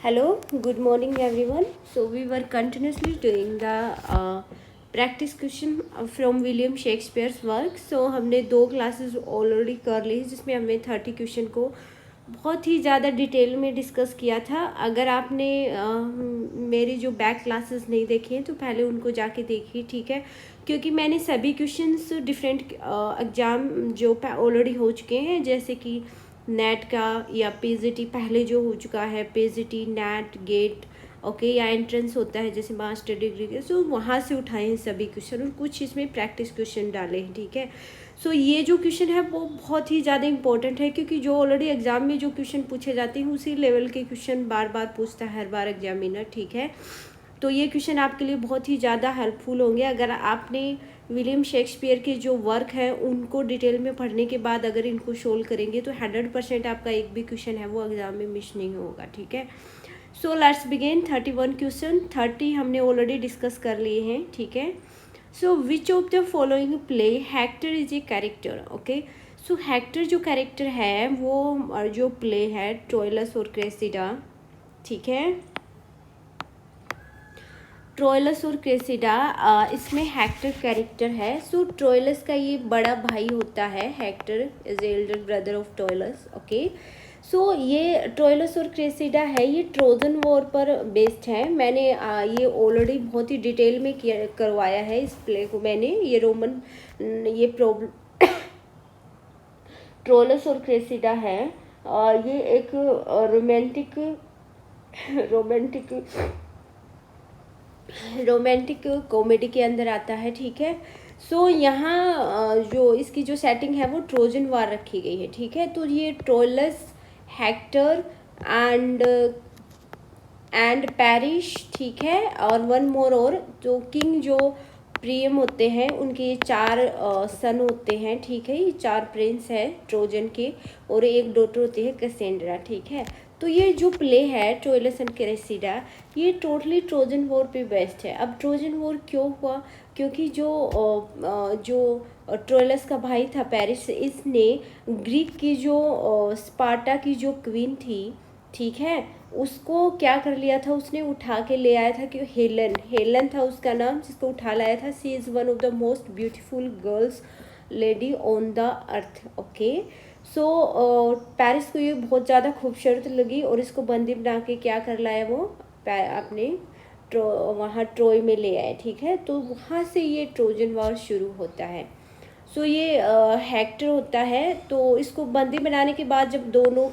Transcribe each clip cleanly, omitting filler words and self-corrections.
Hello, good morning everyone. So we were continuously doing the practice question from William Shakespeare's work. So हमने 2 classes already कर ली जिसमें हमने 30 question को बहुत ही ज़्यादा डिटेल में डिस्कस किया था। अगर आपने मेरी जो बैक क्लासेस नहीं देखी हैं तो पहले उनको जाके देखिए, ठीक है, क्योंकि मैंने सभी क्वेश्चंस डिफरेंट एग्ज़ाम जो ऑलरेडी हो चुके हैं, जैसे कि नेट का या पीजीटी पहले जो हो चुका है, पीजीटी, नेट, गेट, ओके, या एंट्रेंस होता है जैसे मास्टर डिग्री के, सो वहाँ से उठाए हैं सभी क्वेश्चन और कुछ इसमें प्रैक्टिस क्वेश्चन डाले हैं, ठीक है। सो ये जो क्वेश्चन है वो बहुत ही ज़्यादा इंपॉर्टेंट है, क्योंकि जो ऑलरेडी एग्जाम में जो क्वेश्चन पूछे जाते हैं उसी लेवल के क्वेश्चन बार बार पूछता है हर बार एग्जामिनर, ठीक है। तो ये क्वेश्चन आपके लिए बहुत ही ज़्यादा हेल्पफुल होंगे। अगर आपने विलियम शेक्सपियर के जो वर्क हैं उनको डिटेल में पढ़ने के बाद अगर इनको सोल्व करेंगे तो 100% आपका एक भी क्वेश्चन है वो एग्ज़ाम में मिस नहीं होगा, ठीक है। So let's begin. 31 क्वेश्चन, 30 हमने ऑलरेडी डिस्कस कर लिए हैं, ठीक है। So which of the following play Hector is a character, okay. So Hector जो कैरेक्टर है वो जो प्ले है ट्रोइलस और क्रेसिडा, ठीक है, ट्रोइलस और क्रेसिडा, इसमें हेक्टर कैरेक्टर है। सो ट्रोइलस का ये बड़ा भाई होता है, Hector is elder brother of Troilus, okay. So ये ट्रोइलस और क्रेसिडा है, ये ट्रोजन वॉर पर बेस्ड है। मैंने ये ऑलरेडी बहुत ही डिटेल में करवाया है इस प्ले को मैंने। ये रोमन ये प्रॉब्लम ट्रोइलस और क्रेसिडा है, ये एक रोमांटिक कॉमेडी के अंदर आता है, ठीक है। सो यहाँ जो इसकी जो सेटिंग है वो ट्रोजन वार रखी गई है, ठीक है। तो ये ट्रोइलस, हेक्टर एंड पैरिश, ठीक है, और वन मोर, और जो किंग जो प्रियम होते हैं उनके ये 4 सन होते हैं, ठीक है। ये 4 प्रिंस हैं ट्रोजन के और एक डॉटर होती है कैसेंड्रा, ठीक है। तो ये जो प्ले है ट्रोइलस एंड क्रेसिडा ये टोटली ट्रोजन वॉर पे बेस्ड है। अब ट्रोजन वॉर क्यों हुआ? क्योंकि जो ट्रोइलस का भाई था पैरिस, इसने ग्रीक की जो स्पार्टा की जो क्वीन थी, ठीक है, उसको क्या कर लिया था, उसने उठा के ले आया था कि हेलन था उसका नाम, जिसको उठा लाया था। She is one of the most beautiful girls lady on the earth, okay. So Paris को ये बहुत ज़्यादा खूबसूरत लगी और इसको बंदी बना के क्या कर लाया वो अपने वहाँ ट्रोय में ले आए, ठीक है। तो वहाँ से ये ट्रोजन वॉर शुरू होता है। सो ये हेक्टर होता है, तो इसको बंदी बनाने के बाद जब दोनों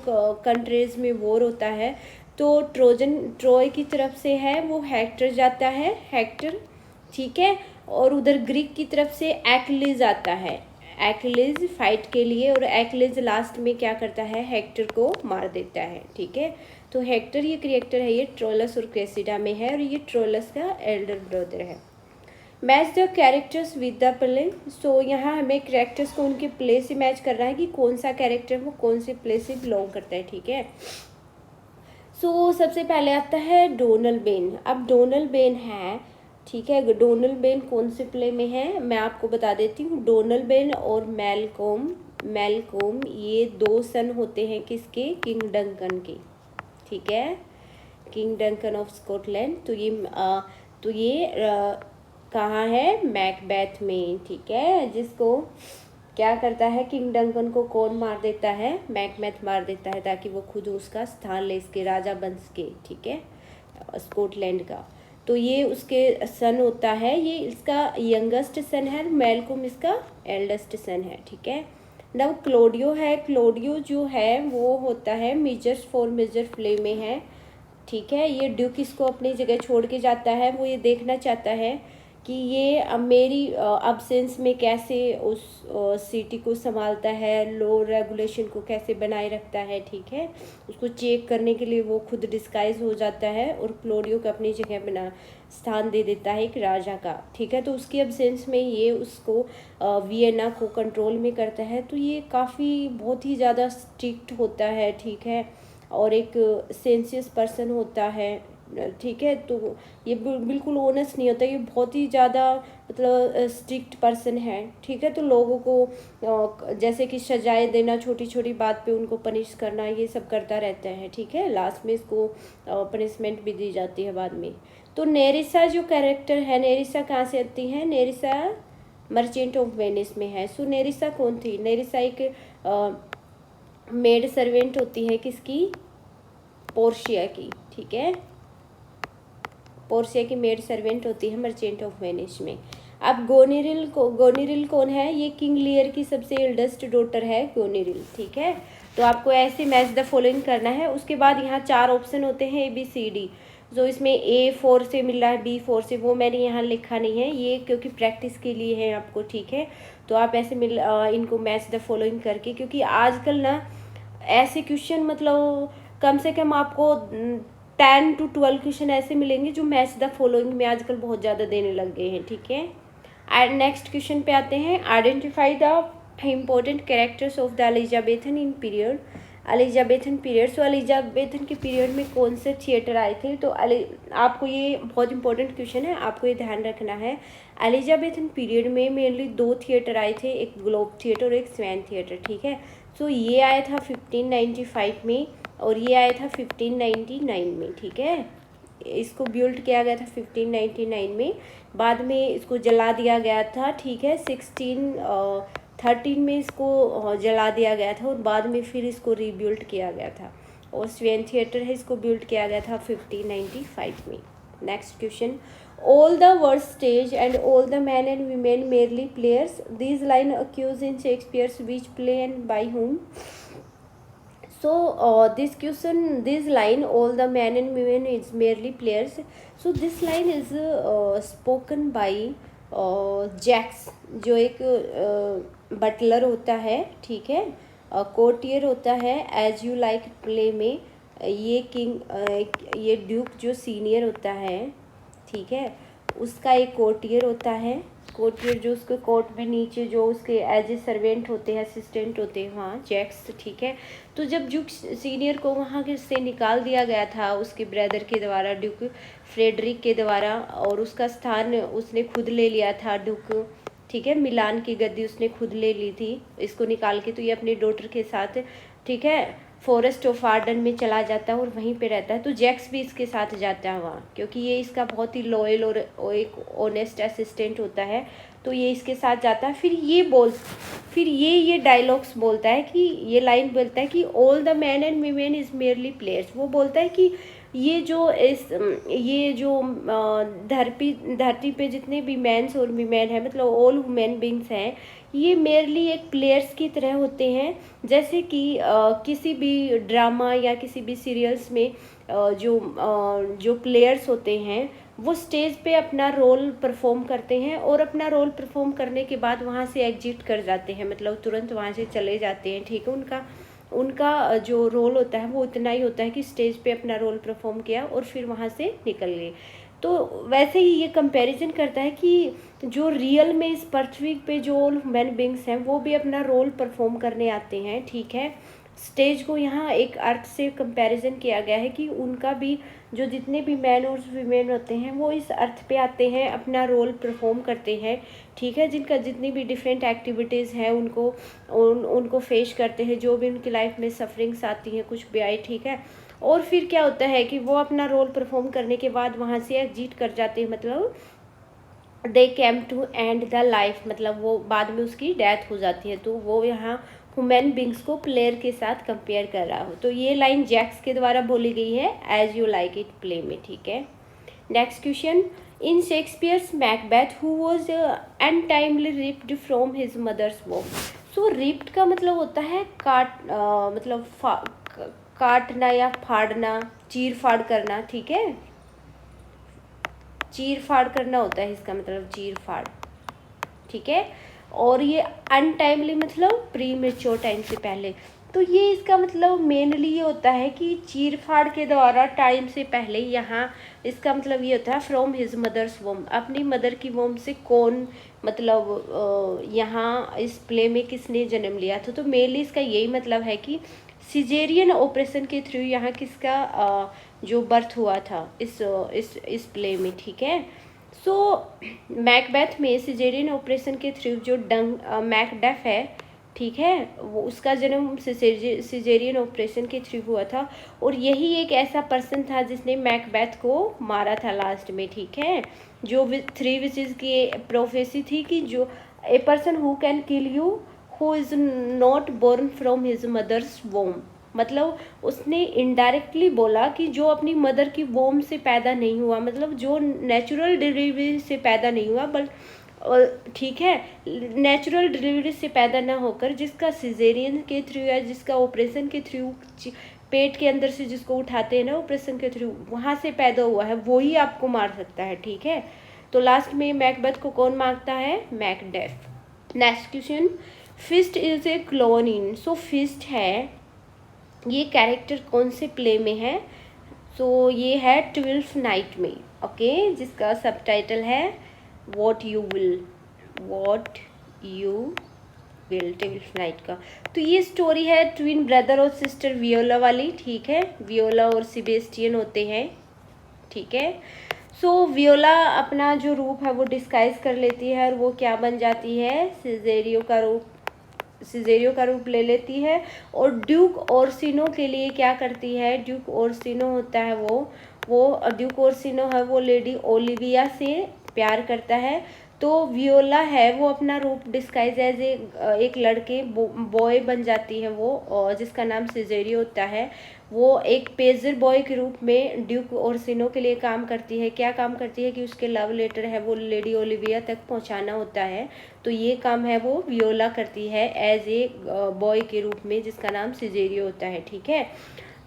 कंट्रीज़ में वॉर होता है तो ट्रोय की तरफ से है वो हेक्टर जाता है, हेक्टर, ठीक है, और उधर ग्रीक की तरफ से एक्लिज आता है, एक्लिज फाइट के लिए, और एक्लिज लास्ट में क्या करता है, हेक्टर को मार देता है, ठीक है। तो हेक्टर ये कैरेक्टर है, ये ट्रोइलस और क्रेसिडा में है और ये ट्रोइलस का एल्डर ब्रदर है। Match the characters with the play. So यहाँ हमें कैरेक्टर्स को उनके प्ले से मैच कर रहा है कि कौन सा कैरेक्टर वो कौन से प्ले से बिलोंग करता है, ठीक है। सो सबसे पहले आता है डोनल बेन। अब डोनल बेन है, ठीक है, डोनल बेन कौन से प्ले में है मैं आपको बता देती हूँ। डोनल बेन और मेलकोम ये 2 सन होते हैं किसके, किंग डंकन के, ठीक है, किंग डंकन ऑफ स्कॉटलैंड। तो ये कहाँ है, मैकबेथ में, ठीक है, जिसको क्या करता है, किंग डंकन को कौन मार देता है, मैकबेथ मार देता है, ताकि वो खुद उसका स्थान ले सके, राजा बन सके, ठीक है, स्कॉटलैंड का। तो ये उसके सन होता है, ये इसका यंगेस्ट सन है, मेलकोम इसका एल्डेस्ट सन है, ठीक है। नाउ क्लोडियो है, क्लोडियो जो है वो होता है मेजर प्ले में है, ठीक है। ये ड्यूक इसको अपनी जगह छोड़ के जाता है, वो ये देखना चाहता है कि ये अब मेरी अब्सेंस में कैसे उस सिटी को संभालता है, लो रेगुलेशन को कैसे बनाए रखता है, ठीक है। उसको चेक करने के लिए वो खुद डिस्गाइज हो जाता है और क्लोडियो को अपनी जगह बना स्थान दे देता है एक राजा का, ठीक है। तो उसकी अब्सेंस में ये उसको वियना को कंट्रोल में करता है। तो ये काफ़ी बहुत ही ज़्यादा स्ट्रिक्ट होता है, ठीक है, और एक सेंसियस पर्सन होता है, ठीक है। तो ये बिल्कुल ऑनेस्ट नहीं होता, ये बहुत ही ज़्यादा मतलब स्ट्रिक्ट पर्सन है, ठीक है। तो लोगों को जैसे कि सजाएं देना, छोटी छोटी बात पे उनको पनिश करना, ये सब करता रहता है, ठीक है। लास्ट में इसको पनिशमेंट भी दी जाती है बाद में। तो नेरिसा जो कैरेक्टर है, नेरिसा कहाँ से आती है? नेरिसा मर्चेंट ऑफ वेनिस में है। सो नेरिसा कौन थी? नेरिसा एक मेड सर्वेंट होती है, किसकी? पोर्शिया की, ठीक है। पोर्शिया की मेड सर्वेंट होती है मर्चेंट ऑफ वेनिस में। अब गोनेरिल कौन है? ये किंग लियर की सबसे एल्डेस्ट डॉटर है गोनेरिल, ठीक है। तो आपको ऐसे मैच द फॉलोइंग करना है। उसके बाद यहाँ 4 ऑप्शन होते हैं ABCD, जो इसमें A4 से मिल रहा है, B4 से, वो मैंने यहाँ लिखा नहीं है, ये क्योंकि प्रैक्टिस के लिए है आपको, ठीक है। तो आप ऐसे इनको मैच द फॉलोइंग करके, क्योंकि आजकल ना ऐसे क्वेश्चन मतलब कम से कम आपको 10 to 12 क्वेश्चन ऐसे मिलेंगे जो मैच द फॉलोइंग में आजकल बहुत ज़्यादा देने लग गए हैं, ठीक है। एंड नेक्स्ट क्वेश्चन पे आते हैं। Identify the important characters of the Elizabethan in period. Elizabethan period, so Elizabethan के पीरियड में कौन से थिएटर आए थे? तो आपको ये बहुत इंपॉर्टेंट क्वेश्चन है, आपको ये ध्यान रखना है। एलिजाबेथन पीरियड में मेनली 2 थिएटर आए थे, एक ग्लोब थिएटर और एक स्वैन थिएटर, ठीक है। सो ये आया था 1595 में और ये आया था 1599 में, ठीक है। इसको बिल्ड किया गया था 1599 में, बाद में इसको जला दिया गया था, ठीक है। 1613 में इसको जला दिया गया था और बाद में फिर इसको रीबिल्ड किया गया था। और स्वेन थिएटर है, इसको बिल्ड किया गया था 1595 में। Next question. All the world stage and all the man and women merely players, this line occurs in Shakespeare's which play and by whom? So this question, this line, all the men and women is merely players. So this line is spoken by Jaques, जो एक Buttler होता है, ठीक है, courtier होता है as you like play में। ये ये ड्यूक जो सीनियर होता है, ठीक है, उसका एक कोर्टियर होता है। कोर्टियर जो उसके कोर्ट में नीचे जो उसके एज ए सर्वेंट होते हैं, असिस्टेंट होते हैं वहाँ, जैक्स, ठीक है। तो जब ड्यूक सीनियर को वहाँ से निकाल दिया गया था उसके ब्रदर के द्वारा, ड्यूक फ्रेडरिक के द्वारा, और उसका स्थान उसने खुद ले लिया था ड्यूक, ठीक है। मिलान की गद्दी उसने खुद ले ली थी इसको निकाल के। तो ये अपनी डॉटर के साथ, ठीक है, फॉरेस्ट ऑफ आर्डन में चला जाता है और वहीं पे रहता है। तो जैक्स भी इसके साथ जाता है वहाँ, क्योंकि ये इसका बहुत ही लॉयल और एक ऑनेस्ट असिस्टेंट होता है। तो ये इसके साथ जाता है। फिर ये डायलॉग्स बोलता है कि, ये लाइन बोलता है कि all the man and women is merely players. वो बोलता है कि ये जो धरती पे जितने भी मैन्स और वीमेन हैं, मतलब ऑल ह्यूमन बींग्स हैं, ये मेरली एक प्लेयर्स की तरह होते हैं। जैसे कि किसी भी ड्रामा या किसी भी सीरियल्स में जो प्लेयर्स होते हैं वो स्टेज पे अपना रोल परफॉर्म करते हैं और अपना रोल परफॉर्म करने के बाद वहाँ से एग्जिट कर जाते हैं, मतलब तुरंत वहाँ से चले जाते हैं, ठीक है। उनका जो रोल होता है वो इतना ही होता है कि स्टेज पे अपना रोल परफॉर्म किया और फिर वहाँ से निकल गए। तो वैसे ही ये कंपैरिजन करता है कि जो रियल में इस पृथ्वी पे जो ह्यूमन बींग्स हैं वो भी अपना रोल परफॉर्म करने आते हैं, ठीक है। स्टेज को यहाँ एक अर्थ से कंपैरिजन किया गया है कि उनका भी जो जितने भी मैन और वीमेन होते हैं वो इस अर्थ पे आते हैं, अपना रोल परफॉर्म करते हैं, ठीक है। जिनका जितनी भी डिफरेंट एक्टिविटीज़ हैं उनको फेस करते हैं, जो भी उनकी लाइफ में सफरिंग्स आती हैं, कुछ भी आए, ठीक है। और फिर क्या होता है कि वो अपना रोल परफॉर्म करने के बाद वहाँ से एग्जिट कर जाते हैं, मतलब they came to end the life, मतलब वो बाद में उसकी डेथ हो जाती है। तो वो यहाँ ह्यूमन बींग्स को प्लेयर के साथ कंपेयर कर रहा हो। तो ये लाइन जैक्स के द्वारा बोली गई है as you like it play में, ठीक है। Next question. In Shakespeare's Macbeth who was untimely ripped from his mother's womb. So ripped का मतलब होता है काटना या फाड़ना, चीर फाड़ करना, ठीक है। चीर फाड़ करना होता है इसका मतलब, चीर फाड़, ठीक है। और ये अनटाइमली मतलब प्री मेच्योर टाइम से पहले। तो ये इसका मतलब मेनली ये होता है कि चीर फाड़ के द्वारा टाइम से पहले। यहाँ इसका मतलब ये होता है फ्रॉम हिज मदर्स वोम, अपनी मदर की वोम से कौन, मतलब यहाँ इस प्ले में किसने जन्म लिया था। तो मेनली इसका यही मतलब है कि सिजेरियन ऑपरेशन के थ्रू यहाँ किसका जो बर्थ हुआ था इस प्ले में, ठीक है। सो मैकबेथ में सिजेरियन ऑपरेशन के थ्रू जो मैकडेफ है, ठीक है, वो उसका जन्म सिजेरियन ऑपरेशन के थ्रू हुआ था, और यही एक ऐसा पर्सन था जिसने मैकबेथ को मारा था लास्ट में, ठीक है। जो 3 विशेस की प्रोफेसी थी कि जो a person who can kill you who is not born from his mother's womb, मतलब उसने इनडायरेक्टली बोला कि जो अपनी मदर की वोम से पैदा नहीं हुआ, मतलब जो नेचुरल डिलीवरी से पैदा नहीं हुआ, बट ठीक है, नेचुरल डिलीवरी से पैदा ना होकर जिसका सिजेरियन के थ्रू या जिसका ऑपरेशन के थ्रू पेट के अंदर से जिसको उठाते हैं ना ऑपरेशन के थ्रू, वहाँ से पैदा हुआ है, वो ही आपको मार सकता है, ठीक है। तो लास्ट में मैकबेथ को कौन मारता है? Macduff. Next question, Feste is a clown in. So Feste है, ये कैरेक्टर कौन से प्ले में है? सो ये है 12th नाइट में, ओके, जिसका सबटाइटल है what you will 12th night का। तो ये स्टोरी है ट्विन ब्रदर और सिस्टर वियोला वाली, ठीक है। वियोला और सेबेस्टियन होते हैं, ठीक है। सो वियोला अपना जो रूप है वो डिस्गाइज कर लेती है और वो क्या बन जाती है? सिजेरियो का रूप ले लेती है, और ड्यूक ओर्सिनो के लिए क्या करती है? ड्यूक ओर्सिनो होता है वो ड्यूक ओर्सिनो है वो लेडी ओलिविया से प्यार करता है। तो वियोला है वो अपना रूप डिस्गाइज एज एक लड़के बॉय बन जाती है वो, और जिसका नाम सिजेरियो होता है। वो एक पेजर बॉय के रूप में ड्यूक ओर्सिनो के लिए काम करती है। क्या काम करती है? कि उसके लव लेटर है वो लेडी ओलिविया तक पहुंचाना होता है। तो ये काम है वो वियोला करती है एज ए बॉय के रूप में, जिसका नाम सिजेरियो होता है, ठीक है।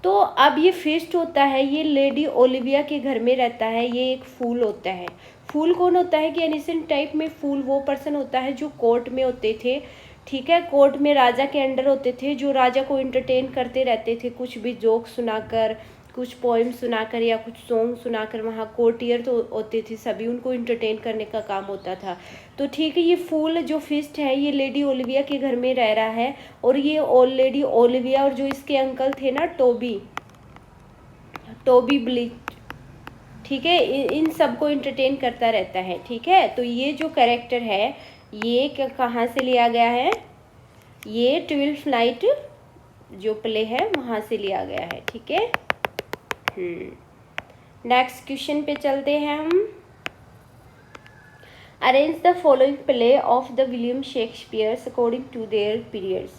तो अब ये फिस्ट होता है, ये लेडी ओलिविया के घर में रहता है। ये एक फूल होता है। फूल कौन होता है? कि एनिसेंट टाइप में फूल वो पर्सन होता है जो कोर्ट में होते थे, ठीक है। कोर्ट में राजा के अंडर होते थे, जो राजा को एंटरटेन करते रहते थे, कुछ भी जोक सुनाकर, कुछ पोइम सुनाकर या कुछ सॉन्ग सुनाकर। वहाँ कोर्टियर तो होते थे, सभी उनको एंटरटेन करने का काम होता था। तो ठीक है, ये फूल जो फिस्ट है ये लेडी ओलिविया के घर में रह रहा है, और ये लेडी ओलिविया और जो इसके अंकल थे ना टोबी ब्लिच, ठीक है, इन सबको एंटरटेन करता रहता है, ठीक है। तो ये जो कैरेक्टर है ये कहाँ से लिया गया है? ये 12th नाइट जो प्ले है वहाँ से लिया गया है, ठीक है। नेक्स्ट क्वेश्चन पे चलते हैं हम। Arrange the following play of the William Shakespeare according to their periods.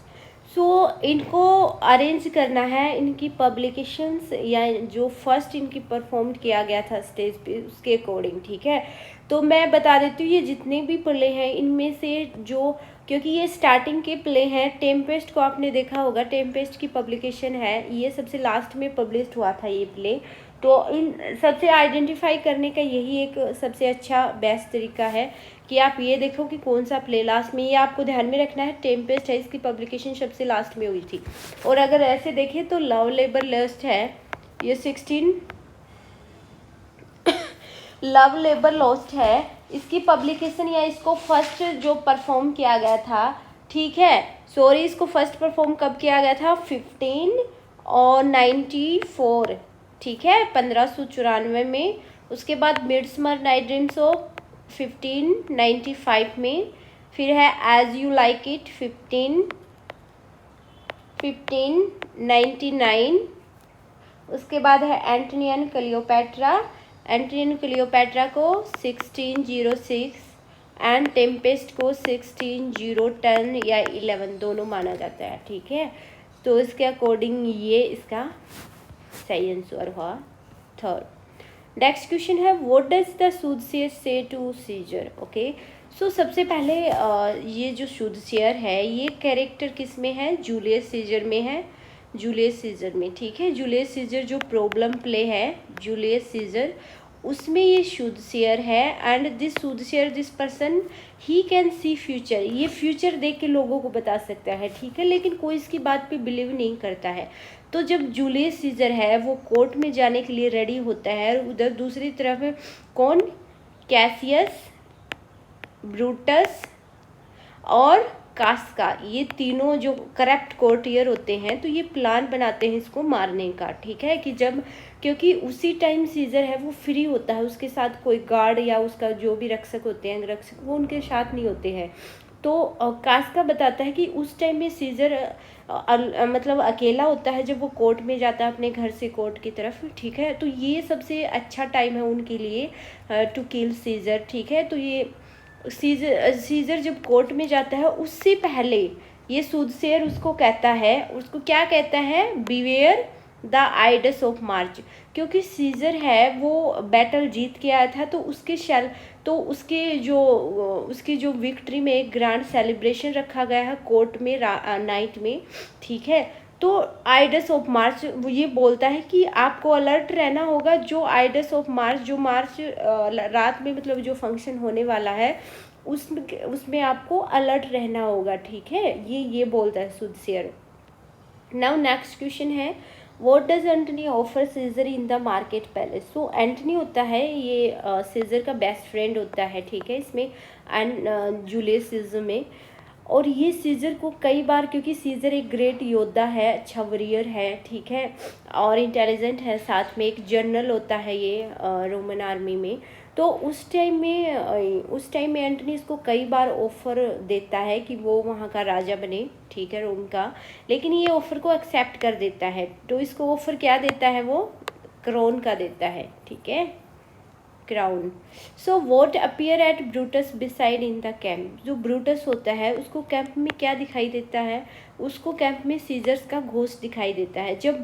So इनको अरेंज करना है इनकी पब्लिकेशंस या जो फर्स्ट इनकी परफॉर्म किया गया था स्टेज पे उसके अकॉर्डिंग, ठीक है। तो मैं बता देती हूँ ये जितने भी प्ले हैं इनमें से जो, क्योंकि ये स्टार्टिंग के प्ले हैं, टेम्पेस्ट को आपने देखा होगा, टेम्पेस्ट की पब्लिकेशन है, ये सबसे लास्ट में पब्लिश हुआ था ये प्ले। तो इन सबसे आइडेंटिफाई करने का यही एक सबसे अच्छा बेस्ट तरीका है कि आप ये देखो कि कौन सा प्ले लास्ट में, ये आपको ध्यान में रखना है। टेम्पेस्ट है, इसकी पब्लिकेशन सबसे लास्ट में हुई थी। और अगर ऐसे देखें तो लव लेबर लस्ट है, ये 16 लव लेबर लॉस्ट है, इसकी पब्लिकेशन या इसको फर्स्ट जो परफॉर्म किया गया था, ठीक है, सॉरी, इसको फर्स्ट परफॉर्म कब किया गया था? 1594, ठीक है, 1594 में। उसके बाद मिडसमर नाइट ड्रीम्स ऑफ 1595 में। फिर है एज यू लाइक इट 1599। उसके बाद है एंटोनियन क्लियोपैट्रा को 1606 एंड टेम्पेस्ट को 1610 या 11 दोनों माना जाता है, ठीक है। तो इसके अकॉर्डिंग ये इसका सही आंसर हुआ थर्ड। नेक्स्ट क्वेश्चन है व्हाट डज द सूदसेयर से टू सीजर। ओके, सो सबसे पहले ये जो सूदसेयर है ये कैरेक्टर किस में है? जूलियस सीजर में है, जूलियस सीजर में, ठीक है। जूलियस सीजर जो प्रॉब्लम प्ले है जूलियस सीजर, उसमें ये सूदसेयर है। And this soothsayer, this person, he can see future, ये फ्यूचर देख के लोगों को बता सकता है, ठीक है, लेकिन कोई इसकी बात पे बिलीव नहीं करता है। तो जब जूलियस सीजर है वो कोर्ट में जाने के लिए रेडी होता है, उधर दूसरी तरफ कौन? कैसियस, ब्रूटस और कास्का, ये तीनों जो करप्ट कोर्टियर होते हैं, तो ये प्लान बनाते हैं इसको मारने का, ठीक है। कि जब क्योंकि उसी टाइम सीजर है वो फ्री होता है, उसके साथ कोई गार्ड या उसका जो भी रक्षक होते हैं, अंगरक्षक, वो उनके साथ नहीं होते हैं। तो कास्का बताता है कि उस टाइम में सीजर मतलब अकेला होता है जब वो कोर्ट में जाता है अपने घर से कोर्ट की तरफ, ठीक है। तो ये सबसे अच्छा टाइम है उनके लिए टू किल सीजर, ठीक है। तो ये सीजर जब कोर्ट में जाता है उससे पहले ये सूदसेयर उसको कहता है, उसको क्या कहता है, बिवेयर द आइडस ऑफ मार्च, क्योंकि सीजर है वो बैटल जीत के आया था, तो उसकी जो विक्ट्री में एक ग्रैंड सेलिब्रेशन रखा गया है कोर्ट में नाइट में, ठीक है। तो आइडस ऑफ मार्च वो ये बोलता है कि आपको अलर्ट रहना होगा, जो आइडस ऑफ मार्च, जो मार्च रात में मतलब जो फंक्शन होने वाला है उसमें आपको अलर्ट रहना होगा, ठीक है। ये बोलता है सूदसेयर। नाउ नेक्स्ट क्वेश्चन है, what does Antony offer Caesar in the market palace. So Antony होता है ये सीजर का बेस्ट फ्रेंड होता है, ठीक है, इसमें एंड जूलियस सीजर में। और ये सीजर को कई बार, क्योंकि सीजर एक ग्रेट योद्धा है, अच्छा वॉरियर है, ठीक है, और इंटेलिजेंट है, साथ में एक जनरल होता है ये रोमन आर्मी में। तो उस टाइम में एंटनी इसको कई बार ऑफर देता है कि वो वहाँ का राजा बने, ठीक है, रोम का। लेकिन ये ऑफर को एक्सेप्ट कर देता है। तो इसको ऑफर क्या देता है, वो क्राउन का देता है, ठीक है, crown. So what appear eight Brutus beside in the camp. जो ब्रूटस होता है उसको कैंप में क्या दिखाई देता है, उसको कैंप में सीजर्स का घोस्ट दिखाई देता है। जब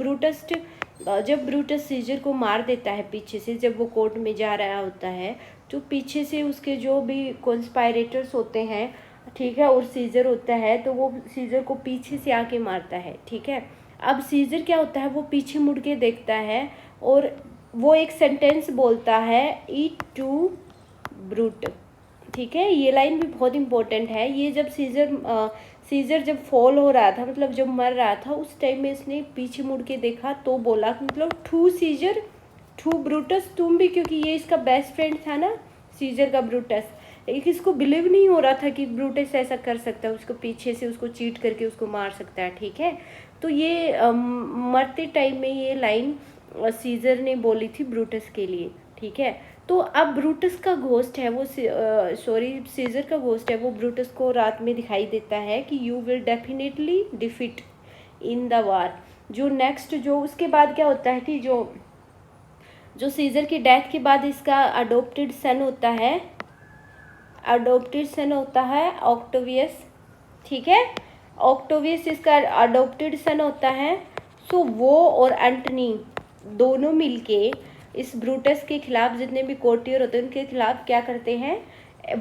ब्रूटस सीजर को मार देता है पीछे से, जब वो कोर्ट में जा रहा होता है, तो पीछे से उसके जो भी कॉन्स्पायरेटर्स होते हैं, ठीक है, और सीजर होता है, तो वो सीजर को पीछे से आके मारता है, ठीक है। अब सीजर क्या होता है, वो पीछे मुड़ के देखता है और वो एक सेंटेंस बोलता है, ईट टू ब्रूट, ठीक है। ये लाइन भी बहुत इंपॉर्टेंट है। ये जब सीजर जब फॉल हो रहा था, मतलब जब मर रहा था, उस टाइम में इसने पीछे मुड़ के देखा तो बोला कि मतलब टू सीजर टू ब्रूटस, तुम भी, क्योंकि ये इसका बेस्ट फ्रेंड था ना सीजर का ब्रूटस। एक इसको बिलीव नहीं हो रहा था कि ब्रूटस ऐसा कर सकता है, उसको पीछे से उसको चीट करके उसको मार सकता है, ठीक है। तो ये मरते टाइम में ये लाइन सीजर ने बोली थी ब्रूटस के लिए, ठीक है। तो अब ब्रूटस का घोस्ट है वो सीजर का घोस्ट है वो ब्रूटस को रात में दिखाई देता है कि you will definitely defeat in the war. जो नेक्स्ट जो उसके बाद क्या होता है कि जो सीजर की डेथ के बाद इसका अडोप्टेड सन होता है ऑक्टेवियस, ठीक है। ऑक्टेवियस इसका अडोप्टेड सन होता है। सो वो और एंटनी दोनों मिलके इस ब्रूटस के खिलाफ, जितने भी कोर्टियर होते हैं उनके खिलाफ क्या करते हैं,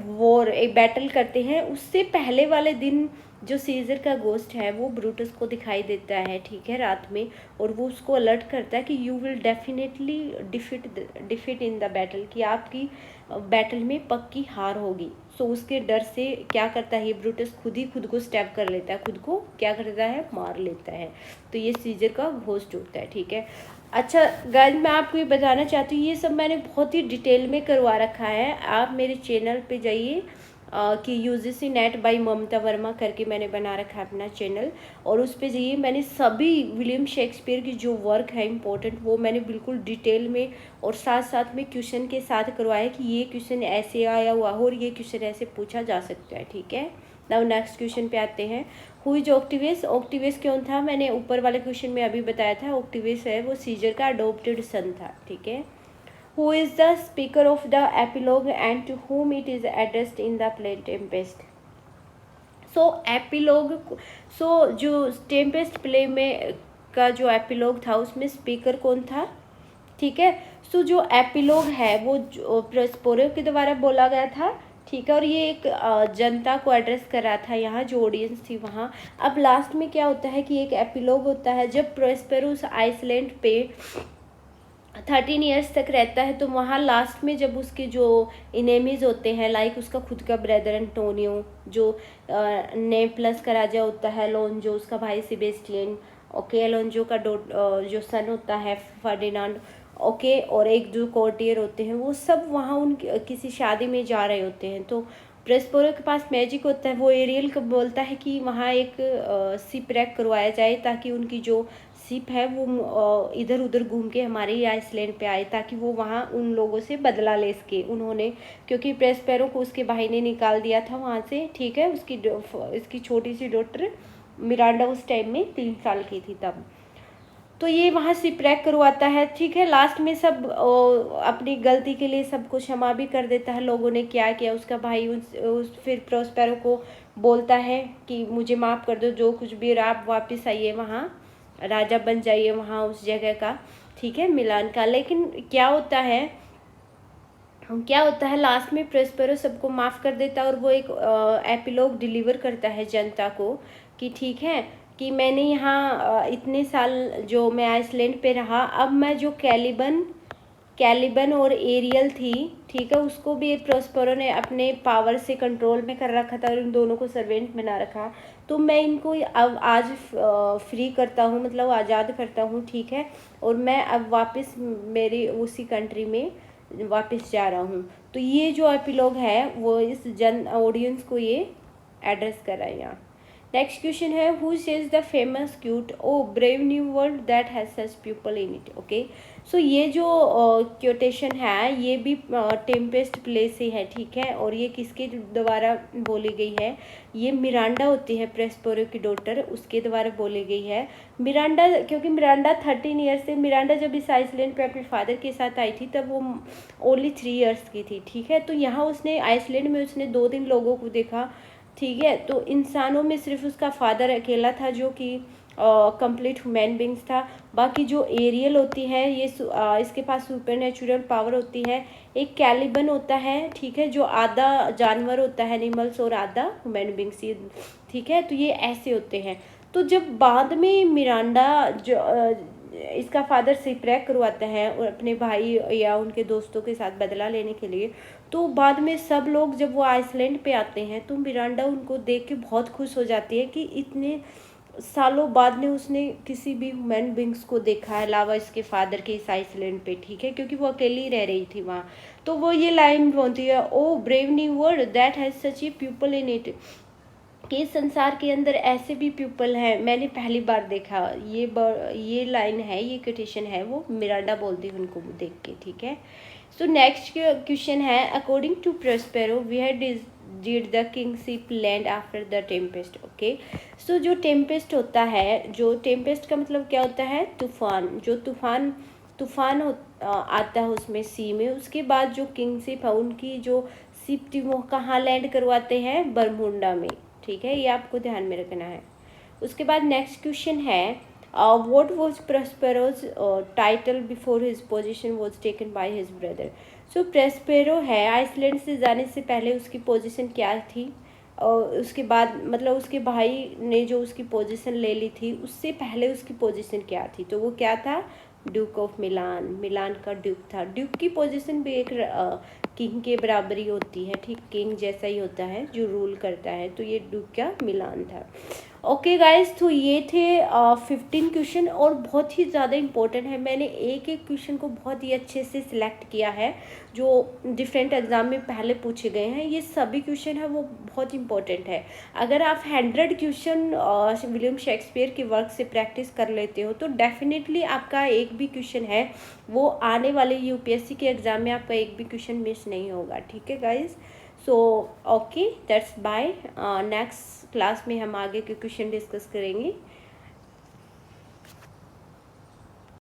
वॉर, एक बैटल करते हैं। उससे पहले वाले दिन जो सीजर का घोस्ट है वो ब्रूटस को दिखाई देता है, ठीक है, रात में, और वो उसको अलर्ट करता है कि you will definitely defeat in the battle, कि आपकी बैटल में पक्की हार होगी। सो उसके डर से क्या करता है ये ब्रूटस, खुद को स्टैब कर लेता है, खुद को क्या करता है, मार लेता है। तो ये सीजर का घोस्ट होता है, ठीक है। अच्छा गाइस, मैं आपको ये बताना चाहती हूँ, ये सब मैंने बहुत ही डिटेल में करवा रखा है। आप मेरे चैनल पे जाइए कि यूजीसी नेट बाय ममता वर्मा करके मैंने बना रखा है अपना चैनल, और उस पे जाइए। मैंने सभी विलियम शेक्सपियर की जो वर्क है इंपॉर्टेंट, वो मैंने बिल्कुल डिटेल में और साथ साथ में क्वेश्चन के साथ करवाया कि ये क्वेश्चन ऐसे आया हुआ हो और ये क्वेश्चन ऐसे पूछा जा सकता है, ठीक है। नाउ नेक्स्ट क्वेश्चन पे आते हैं। Who is Octavius. ऑक्टेवियस कौन था, मैंने ऊपर वाले क्वेश्चन में अभी बताया था। ऑक्टेवियस है वो सीजर का अडोप्टेड सन था, ठीक है। Who is the speaker of the epilogue and to whom it is addressed in the play Tempest? So epilogue, so जो टेम्पेस्ट प्ले में का जो एपिलॉग था उसमें स्पीकर कौन था, ठीक है। सो जो एपिलॉग है वो प्रोस्पेरो के द्वारा बोला गया था, ठीक है, और ये एक जनता को एड्रेस कर रहा था, यहाँ जो ऑडियंस थी वहाँ। अब लास्ट में क्या होता है कि एक एपिलॉग होता है, जब प्रोस्पेरो उस आइसलैंड पे 13 ईयर्स तक रहता है, तो वहाँ लास्ट में जब उसके जो इनेमीज होते हैं, लाइक उसका खुद का ब्रदर एंटोनियो, जो नेपलस का राजा होता है, लोंजो उसका भाई सेबेस्टियन, ओके, लोंजो का जो सन होता है फर्डिनांड, ओके, और एक जो कोर्टियर होते हैं, वो सब वहाँ उन किसी शादी में जा रहे होते हैं। तो प्रेस्पेरो के पास मैजिक होता है। वो एरियल को बोलता है कि वहाँ एक शिप रैक करवाया जाए ताकि उनकी जो शिप है वो इधर उधर घूम के हमारे ही आइसलैंड पे आए, ताकि वो वहाँ उन लोगों से बदला ले सके उन्होंने, क्योंकि प्रेस्पेरो को उसके भाई ने निकाल दिया था वहाँ से, ठीक है। इसकी छोटी सी डॉटर मिरांडा उस टाइम में 3 साल की थी तब। तो ये वहाँ से क्रैक करवाता है, ठीक है। लास्ट में सब अपनी गलती के लिए सबको क्षमा भी कर देता है, लोगों ने क्या किया। उसका भाई फिर प्रोस्पेरो को बोलता है कि मुझे माफ़ कर दो, जो कुछ भी, आप वापस आइए वहाँ, राजा बन जाइए वहाँ उस जगह का, ठीक है, मिलान का। लेकिन क्या होता है लास्ट में प्रोस्पेरो सबको माफ़ कर देता है और वो एक एपिलॉग डिलीवर करता है जनता को कि ठीक है कि मैंने यहाँ इतने साल जो मैं आइसलैंड पे रहा, अब मैं जो कैलिबन और एरियल थी, ठीक है, उसको भी प्रोस्पेरो ने अपने पावर से कंट्रोल में कर रखा था और इन दोनों को सर्वेंट बना रखा। तो मैं इनको अब आज फ्री करता हूँ, मतलब आज़ाद करता हूँ, ठीक है, और मैं अब वापस मेरी उसी कंट्री में वापस जा रहा हूँ। तो ये जो एपिलॉग है वो इस ऑडियंस को ये एड्रेस कर रहा है यहाँ। नेक्स्ट क्वेश्चन है, who says the famous quote O brave new world that has such people in it. Okay, so ये जो क्योटेशन है ये भी टेम्पेस्ट प्ले से है, ठीक है, और ये किसके द्वारा बोली गई है, ये मिरांडा होती है प्रेस्पेरो की डॉटर, उसके द्वारा बोली गई है। मिरांडा, क्योंकि मिरांडा 13 ईयर्स से, मिरांडा जब इस आइसलैंड पे अपने फादर के साथ आई थी तब वो ओनली 3 ईयर्स की थी, ठीक है। तो यहाँ उसने आइसलैंड में उसने 2 दिन लोगों को देखा, ठीक है। तो इंसानों में सिर्फ उसका फादर अकेला था जो कि कंप्लीट ह्यूमन बींग्स था। बाकी जो एरियल होती है ये इसके पास सुपर नेचुरल पावर होती है। एक कैलिबन होता है, ठीक है, जो आधा जानवर होता है एनिमल्स और आधा ह्यूमन बींग्स, ठीक है। तो ये ऐसे होते हैं। तो जब बाद में मिरांडा जो इसका फादर शिपरैक करवाता है और अपने भाई या उनके दोस्तों के साथ बदला लेने के लिए, तो बाद में सब लोग जब वो आइसलैंड पे आते हैं तो मिरांडा उनको देख के बहुत खुश हो जाती है कि इतने सालों बाद में उसने किसी भी ह्यूमन बींग्स को देखा है अलावा इसके फादर के इस आइसलैंड पे, ठीक है, क्योंकि वो अकेली रह रही थी वहाँ। तो वो ये लाइन बोलती है, O brave new world that has such a people in it, कि संसार के अंदर ऐसे भी पीपल हैं, मैंने पहली बार देखा। ये लाइन है, ये कोटेशन है, वो मिरांडा बोलती है उनको देख के, ठीक है। सो नेक्स्ट क्वेश्चन है, according to Prospero where did the king ship land after the tempest. Okay, so जो टेम्पेस्ट होता है, जो टेम्पेस्ट का मतलब क्या होता है, तूफान, जो तूफान आता है उसमें सी में, उसके बाद जो किंग शिप है उनकी जो शिप थी वो कहाँ लैंड करवाते हैं, बरमुंडा में, ठीक है, ये आपको ध्यान में रखना है। उसके बाद नेक्स्ट क्वेश्चन है, what was Prospero's title before his position was taken by his brother. So Prospero है आइसलैंड से जाने से पहले उसकी पोजीशन क्या थी, और उसके बाद मतलब उसके भाई ने जो उसकी पोजीशन ले ली थी उससे पहले उसकी पोजीशन क्या थी, तो वो क्या था, ड्यूक ऑफ मिलान, मिलान का ड्यूक था। ड्यूक की पोजीशन भी एक किंग के बराबर ही होती है, ठीक, किंग जैसा ही होता है जो रूल करता है। तो ये ड्यूक क्या मिलान था। ओके गाइस, तो ये थे 15 क्वेश्चन और बहुत ही ज़्यादा इम्पोर्टेंट है। मैंने एक एक क्वेश्चन को बहुत ही अच्छे से सिलेक्ट किया है जो डिफरेंट एग्जाम में पहले पूछे गए हैं। ये सभी क्वेश्चन है वो बहुत इंपॉर्टेंट है। अगर आप 100 क्वेश्चन विलियम शेक्सपियर के वर्क से प्रैक्टिस कर लेते हो तो डेफिनेटली आपका एक भी क्वेश्चन है वो आने वाले यूपीएससी के एग्ज़ाम में आपका एक भी क्वेश्चन मिस नहीं होगा, ठीक है guys. So okay, that's bye. Next class में हम आगे के क्वेश्चन डिस्कस करेंगे।